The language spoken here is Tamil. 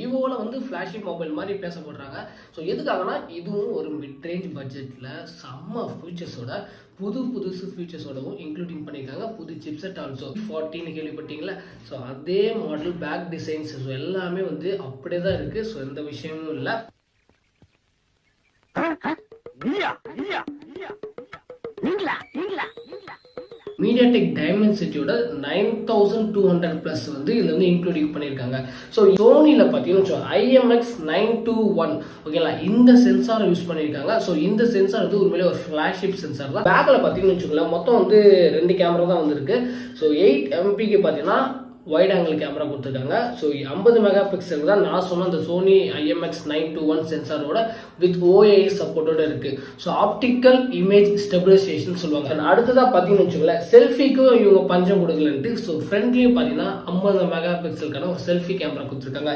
விவோவில் வந்து ஃப்ளாஷிங் மொபைல் மாதிரி பேசப்படுறாங்க. ஸோ எதுக்காகனா இதுவும் ஒரு மிட் ரேஞ்ச் பட்ஜெட்டில் செம்ம ஃபியூச்சர்ஸோட புதுசு ஃபியூச்சர்ஸோடவும் இன்க்ளூடிங் பண்ணியிருக்காங்க. புது சிப்செட் ஆல்சோ 40ன்னு கேள்விப்பட்டீங்களா? ஸோ அதே மாடல் பேக் டிசைன்ஸ் ஸோ எல்லாமே வந்து அப்படியே தான் இருக்குது. ஸோ எந்த விஷயமும் இல்லை. MediaTek Dimensity-யோட 9200+ வந்து இதில் வந்து இன்க்ளூடிங் பண்ணியிருக்காங்க. ஸோ சோனியில் பார்த்தீங்கன்னா IMX921 ஓகேங்களா, இந்த சென்சாரை யூஸ் பண்ணியிருக்காங்க. ஸோ இந்த சென்சார் வந்து உண்மையிலே ஒரு ஃப்ளாக்ஷிப் சென்சார் தான். பேக்கில் பார்த்தீங்கன்னு வச்சுக்கோங்களேன், மொத்தம் வந்து 2 கேமரா தான் வந்திருக்கு. ஸோ 8 MP பார்த்தீங்கன்னா வைட் ஆங்கிள் கேமரா கொடுத்துருக்காங்க. ஸோ 50 மெகா பிக்சல் தான் நான் சொன்ன அந்த சோனி IMX921 சென்சாரோட வித் OIS சப்போர்ட்டோட இருக்கு. ஸோ ஆப்டிக்கல் இமேஜ் ஸ்டெபிலைசேஷன் சொல்லுவாங்க. அடுத்ததாக பார்த்தீங்கன்னு வச்சுக்கோங்களேன், செல்ஃபிக்கும் இவங்க பஞ்சம் கொடுக்கலன்ட்டு ஸோ ஃப்ரண்ட்லேயும் பார்த்தீங்கன்னா 50 மெகா பிக்சலுக்கான ஒரு செல்ஃபி கேமரா கொடுத்துருக்காங்க.